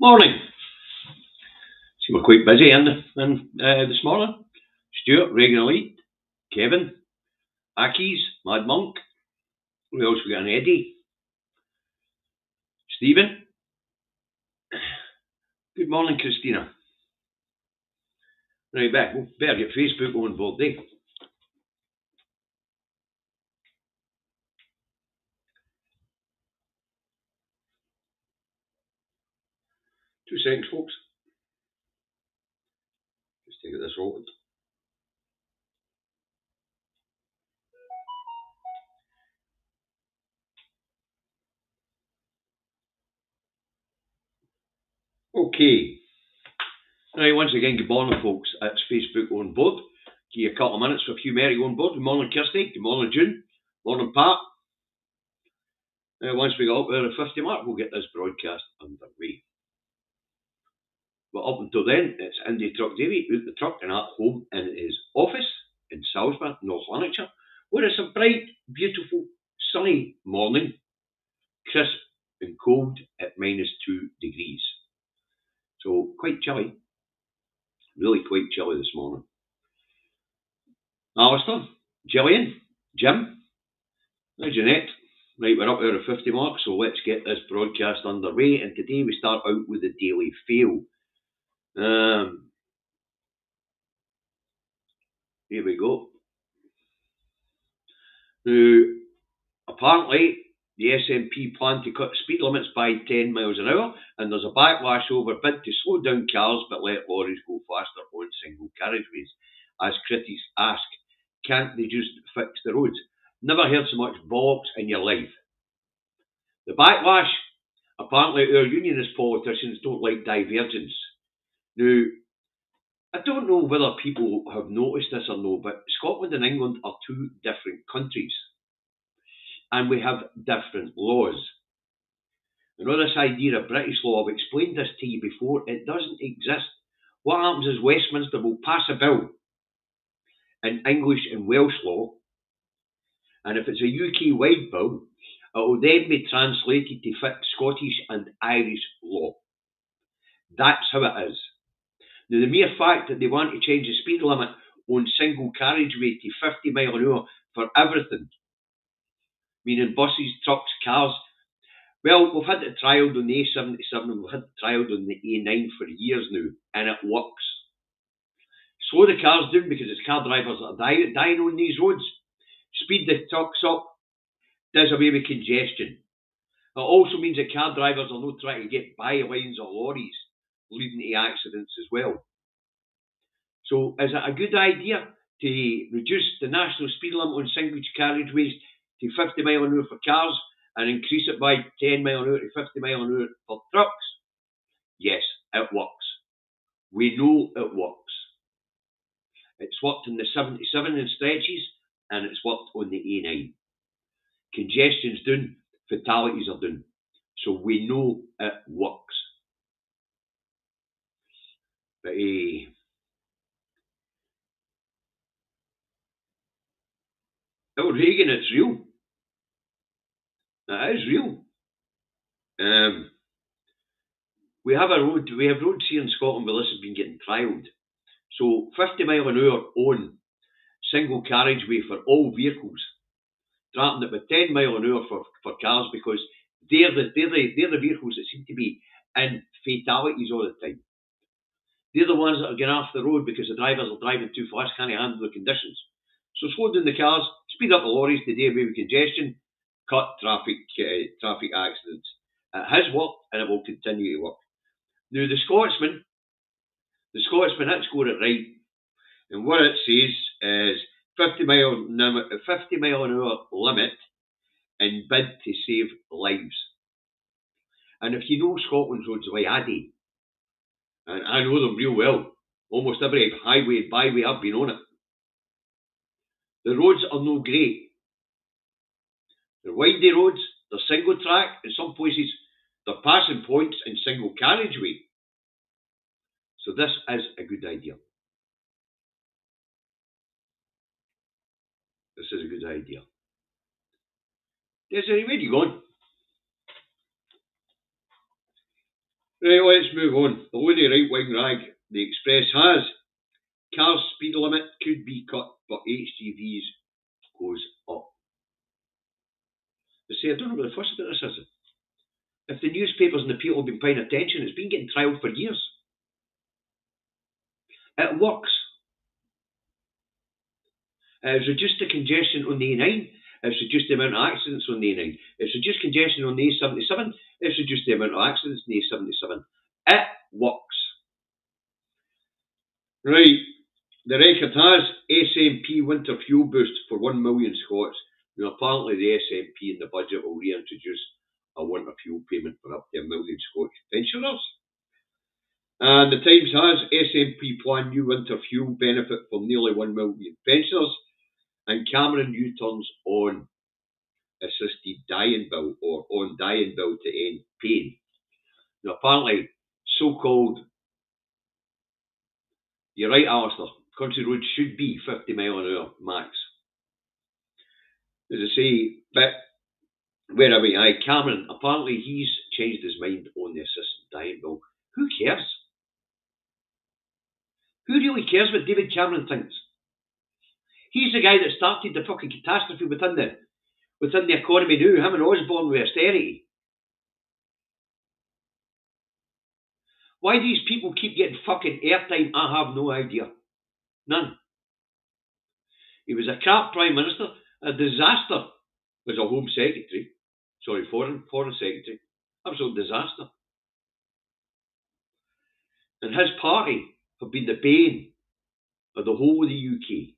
Morning. See, we're quite busy this morning. Stuart, Reagan Elite, Kevin, Aki's, Mad Monk. Who else we got? An Eddie, Stephen. Good morning, Christina. Right, we'll better get Facebook on board, eh? 2 seconds, folks. Just take this rolling. Okay. Right, once again, good morning, folks. It's Facebook on board. Give you a couple of minutes for a few more to go on board. Good morning, Kirsty. Good morning, June. Morning, Pat. Once we get up there the 50 mark, we'll get this broadcast underway. But up until then, it's Indy Truck Davy out the truck and at home in his office in Salisbury, North Lanarkshire, where it's a bright, beautiful, sunny morning, crisp and cold at -2 degrees. So quite chilly, really quite chilly this morning. Alistair, Gillian, Jim, and Jeanette. Right, we're up there at 50 mark, so let's get this broadcast underway. And today we start out with the Daily Fail. Here we go. Now, apparently, the SNP plan to cut speed limits by 10 miles an hour, and there's a backlash over bid to slow down cars but let lorries go faster on single carriageways. As critics ask, can't they just fix the roads? Never heard so much bollocks in your life. The backlash, apparently our unionist politicians don't like divergence. Now, I don't know whether people have noticed this or no, but Scotland and England are two different countries. And we have different laws. You know, this idea of British law, I've explained this to you before, it doesn't exist. What happens is Westminster will pass a bill in English and Welsh law, and if it's a UK-wide bill, it will then be translated to fit Scottish and Irish law. That's how it is. Now, the mere fact that they want to change the speed limit on single carriageway to 50 mile an hour for everything, meaning buses, trucks, cars. Well, we've had it trialled on the A77, we've had it trialled on the A9 for years now, and it works. Slow the cars down because it's car drivers that are dying on these roads. Speed the trucks up, does away with congestion. It also means that car drivers are not trying to get bylines or lorries, leading to accidents as well. So is it a good idea to reduce the national speed limit on single carriageways to 50 mile an hour for cars and increase it by 10 mile an hour to 50 mile an hour for trucks? Yes, it works. We know it works. It's worked in the 77 in stretches, and it's worked on the A9. Congestion's down, fatalities are down. So we know it works. But Reagan, it's real. That is real. We have roads here in Scotland where this has been getting trialled. So 50 mile an hour on single carriageway for all vehicles, dropping it with 10 mile an hour for cars, because they're the vehicles that seem to be in fatalities all the time. They're the ones that are getting off the road because the drivers are driving too fast, can't handle the conditions. So slow down the cars, speed up the lorries to deal with congestion, cut traffic accidents. It has worked and it will continue to work. Now the Scotsman, it's got it right. And what it says is 50 mile an hour limit in bid to save lives. And if you know Scotland's roads like I do, and I know them real well, almost every highway and byway I've been on it, the roads are no great. They're windy roads, they're single track, in some places they're passing points in single carriageway. So this is a good idea. This is a good idea. Desiree, where are you going? Right, let's move on. The loony right-wing rag, the Express has cars speed limit could be cut, but HGVs goes up. They say, I don't know what the fuss about this is. If the newspapers and the people have been paying attention, it's been getting trialled for years. It works. It's reduced the congestion on the A9. It's reduced the amount of accidents on the A9. It's reduced congestion on the A77. It's reduced the amount of accidents on the A77. It works. Right. The record has SNP winter fuel boost for 1 million Scots. Now, apparently, the SNP in the budget will reintroduce a winter fuel payment for up to 1 million Scottish pensioners. And the Times has SNP plan new winter fuel benefit for nearly 1 million pensioners. And Cameron U-turns on assisted dying bill or on dying bill to end pain. Now, apparently, so-called, you're right, Alistair, country roads should be 50 mile an hour max. As I say, but where are we? Cameron, apparently he's changed his mind on the assisted dying bill. Who cares? Who really cares what David Cameron thinks? He's the guy that started the fucking catastrophe within the economy now, him and Osborne with austerity. Why these people keep getting fucking airtime, I have no idea. None. He was a crap Prime Minister, a disaster as a Home Secretary. Sorry, Foreign Secretary. Absolute disaster. And his party have been the bane of the whole of the UK.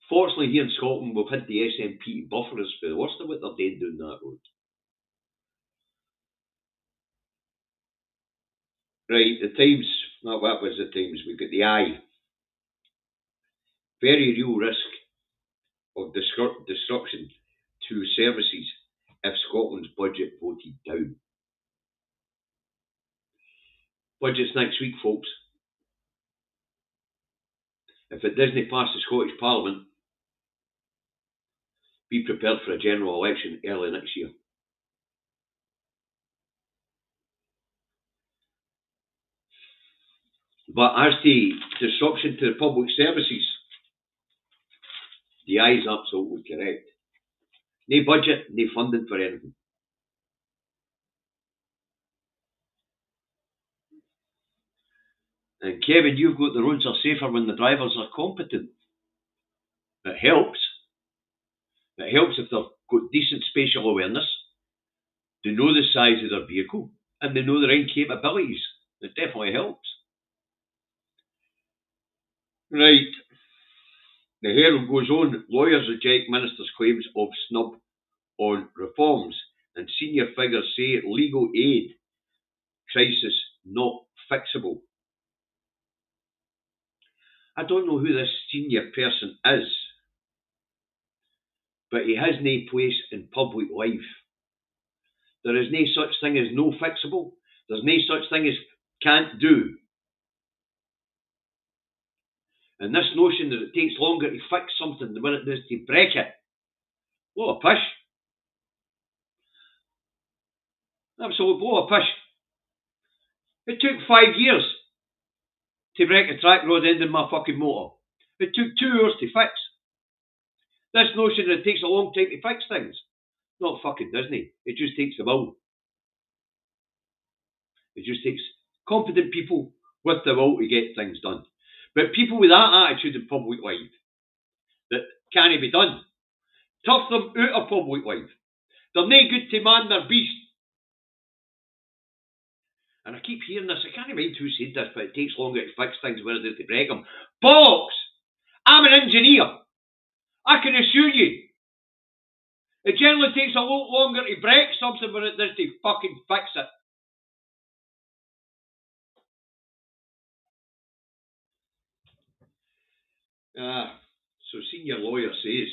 Fortunately, here in Scotland, we've had the SNP buffer us for the worst of what they're doing down that road. Right, the Times, what was the Times? We've got the Eye. Very real risk of disruption to services if Scotland's budget voted down. Budget's next week, folks. If it doesn't pass the Scottish Parliament, be prepared for a general election early next year. But as to disruption to the public services, the Eye is absolutely correct. No budget, no funding for anything. And Kevin, you've got the roads are safer when the drivers are competent. It helps. It helps if they've got decent spatial awareness, they know the size of their vehicle, and they know their own capabilities. It definitely helps. Right. The Herald goes on. Lawyers reject Minister's claims of snub on reforms, and senior figures say legal aid crisis not fixable. I don't know who this senior person is, but he has no place in public life. There is no such thing as no fixable. There's no such thing as can't do. And this notion that it takes longer to fix something than what it does to break it, blow a pish. Absolute blow a pish. It took 5 years to break a track road end in my fucking motor. It took 2 hours to fix. This notion that it takes a long time to fix things, not fucking Disney. It just takes the will. It just takes competent people with the will to get things done. But people with that attitude in public life, that can't be done, tough them out of public life. They're no good to man their beast. And I keep hearing this, I can't mind who said this, but it takes longer to fix things than it does to break them. Bollocks! I'm an engineer. I can assure you, it generally takes a lot longer to break something than it does to fucking fix it. So senior lawyer says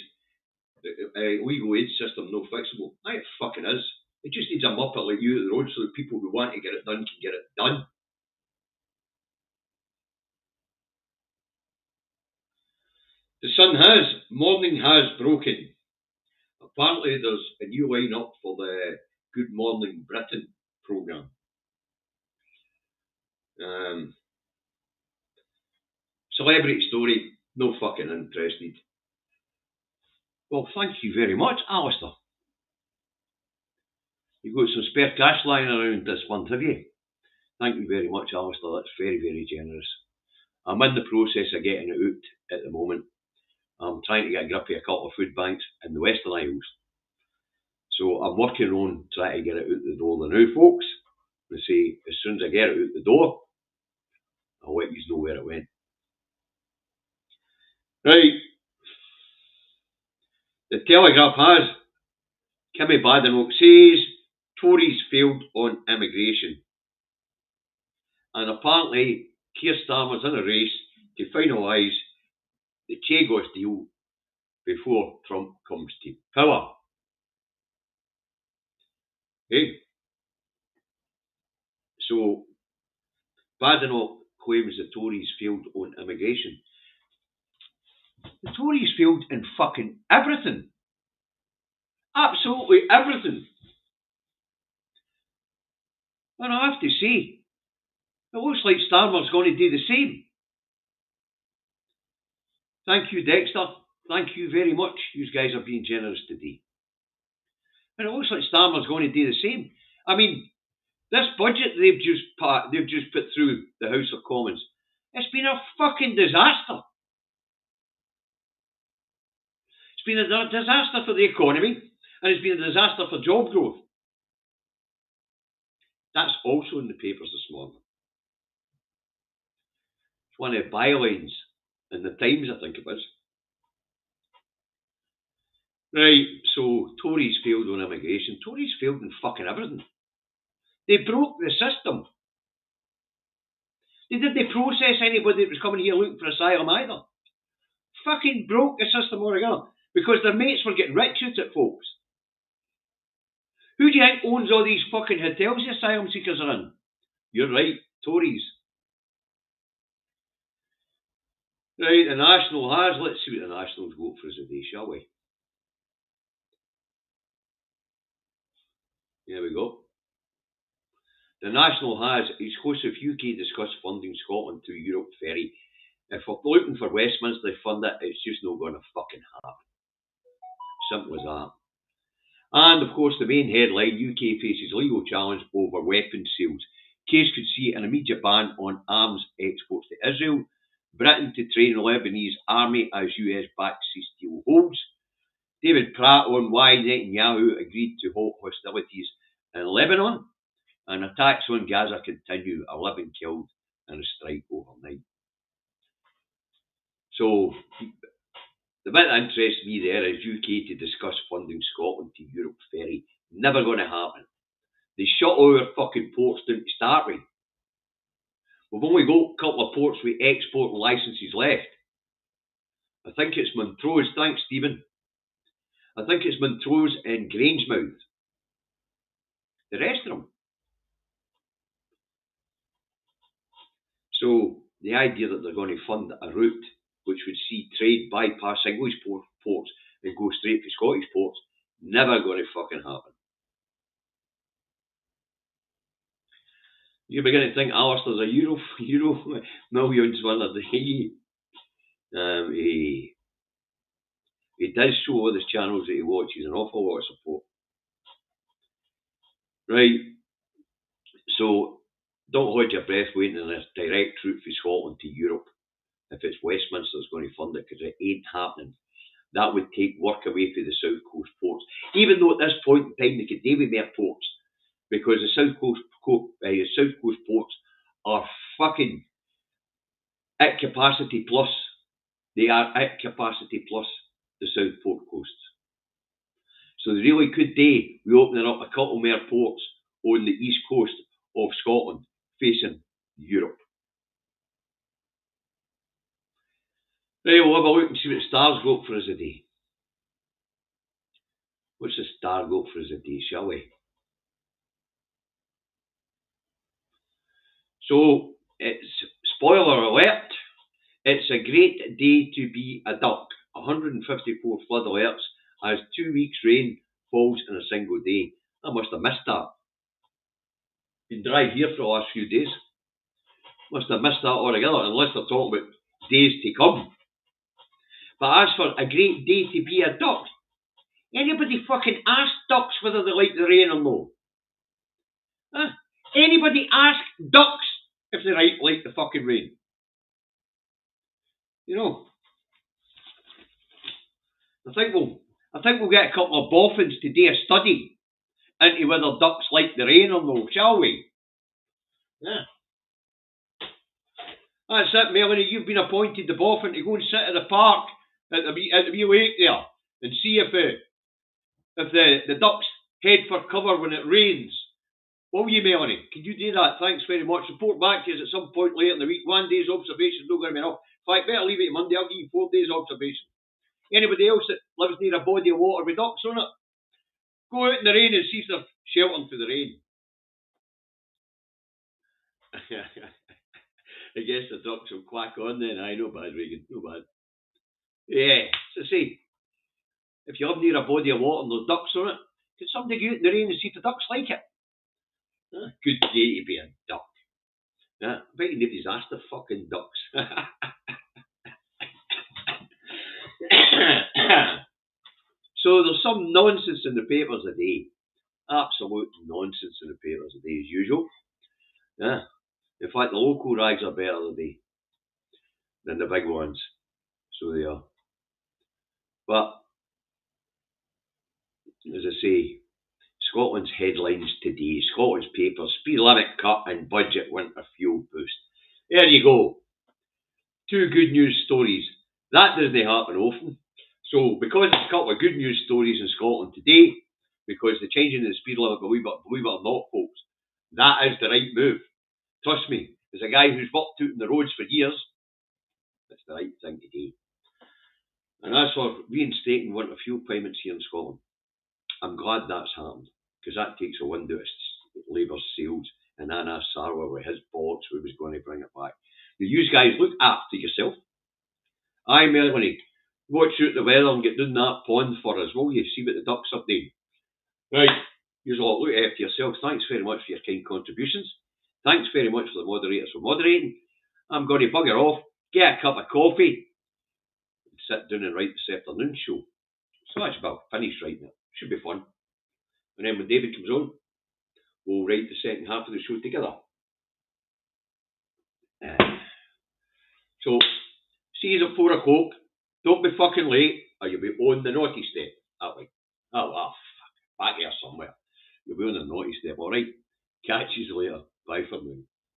the legal aid system no fixable. It fucking is. It just needs a muppet like you at the road so that people who want to get it done can get it done. The Sun has, morning has broken. Apparently there's a new line-up for the Good Morning Britain programme. Celebrity story, no fucking interested. Well, thank you very much, Alistair. You've got some spare cash lying around this month, have you? Thank you very much, Alistair. That's very, very generous. I'm in the process of getting it out at the moment. I'm trying to get a grip of a couple of food banks in the Western Isles. So I'm working on trying to get it out the door. The new folks, they say, as soon as I get it out the door, I'll let you know where it went. Right. The Telegraph has, Kimmy Badenoch says, Tories failed on immigration. And apparently, Keir Starmer's in a race to finalise the Chagos deal before Trump comes to power. Hey? So, Badenoch claims the Tories failed on immigration. The Tories failed in fucking everything. Absolutely everything. And I have to say, it looks like Starmer's going to do the same. Thank you, Dexter. Thank you very much. You guys are being generous today. And it looks like Starmer's going to do the same. I mean, this budget they've just put through the House of Commons, it's been a fucking disaster. It's been a disaster for the economy, and it's been a disaster for job growth. That's also in the papers this morning. It's one of the bylines in the Times, I think it was. Right, so Tories failed on immigration. Tories failed in fucking everything. They broke the system. They didn't process anybody that was coming here looking for asylum either. Fucking broke the system altogether because their mates were getting rich out of it, folks. Who do you think owns all these fucking hotels the asylum seekers are in? You're right, Tories. Right, the National has. Let's see what the Nationals vote for us today, shall we? Here we go. The National has exclusive UK discuss funding Scotland to Europe ferry. If we're looking for Westminster to fund it, it's just not going to fucking happen. Simple as that. And of course, the main headline: UK faces legal challenge over weapons sales. Case could see an immediate ban on arms exports to Israel. Britain to train Lebanese army as US backs deal holds. David Pratt on why Netanyahu agreed to halt hostilities in Lebanon. And attacks on Gaza continue, 11 killed in a strike overnight. So, the bit that interests me there is UK to discuss funding Scotland to Europe ferry. Never going to happen. They shut all our fucking ports down to start with. We've only got a couple of ports with export licences left. I think it's Montrose, thanks Stephen. I think it's Montrose and Grangemouth. The rest of them. So, the idea that they're going to fund a route which would see trade bypass English ports and go straight to Scottish ports, never going to fucking happen. You begin to think Alistair's a Euro millions winner. He does show all his channels that he watches an awful lot of support. Right, so don't hold your breath waiting on a direct route from Scotland to Europe if it's Westminster that's going to fund it, because it ain't happening. That would take work away from the South Coast ports, even though at this point in time they could do with more ports, because the South Coast ports are fucking at capacity plus. They are at capacity plus the South Port coasts. So they really could do with opening up a couple more ports on the east coast of Scotland facing Europe. Right, we'll have a look and see what stars got for us today. What's the star got for us today, shall we? So, it's, spoiler alert, it's a great day to be a duck. 154 flood alerts as 2 weeks rain falls in a single day. I must have missed that. Been dry here for the last few days. Must have missed that altogether, unless they're talking about days to come. But as for a great day to be a duck, anybody fucking ask ducks whether they like the rain or no? Huh? Anybody ask ducks if they like the fucking rain? You know, I think we'll get a couple of boffins to do a study into whether ducks like the rain or no, shall we? Yeah. That's it, Melanie. You've been appointed the boffin to go and sit at the park at the wee lake there and see if the ducks head for cover when it rains. Will you, Melanie? Can you do that? Thanks very much. Report back to us at some point later in the week. 1 day's observation is not going to be enough. In fact, better leave it to Monday. I'll give you 4 days observation. Anybody else that lives near a body of water with ducks on it, go out in the rain and see if they're sheltering for the rain. I guess the ducks will quack on then. Aye, no bad, Regan. No bad. Yeah, so see, if you live near a body of water and there's ducks on it, can somebody go out in the rain and see if the ducks like it? Good day to be a duck. I bet you nobody's asked the fucking ducks. So there's some nonsense in the papers today. Absolute nonsense in the papers today, as usual. Yeah. In fact, the local rags are better today than the big ones. So they are. But, as I say, Scotland's headlines today, Scotland's papers, speed limit cut and budget winter fuel boost. There you go. 2 good news stories. That doesn't happen often. So, because there's a couple of good news stories in Scotland today, because the changing of the speed limit, believe it or not, folks, that is the right move. Trust me, as a guy who's worked out in the roads for years, it's the right thing to do. And as for reinstating winter fuel payments here in Scotland, I'm glad that's happened, because that takes a wind out of Labour's sails, and Anna Sarwar with his bollocks who was going to bring it back. Now, you guys look after yourself. Aye, Melanie, watch out the weather and get down that pond for us, will you? See what the ducks are doing. Right, you all look after yourselves. Thanks very much for your kind contributions. Thanks very much for the moderators for moderating. I'm going to bugger off, get a cup of coffee, and sit down and write this afternoon show. So that's about finished right now. Should be fun. And then when David comes on, we'll write the second half of the show together. So, see you at 4 o'clock. Don't be fucking late, or you'll be on the naughty step. That way. Oh, fuck. Back here somewhere. You'll be on the naughty step, alright? Catch you later. Bye for now.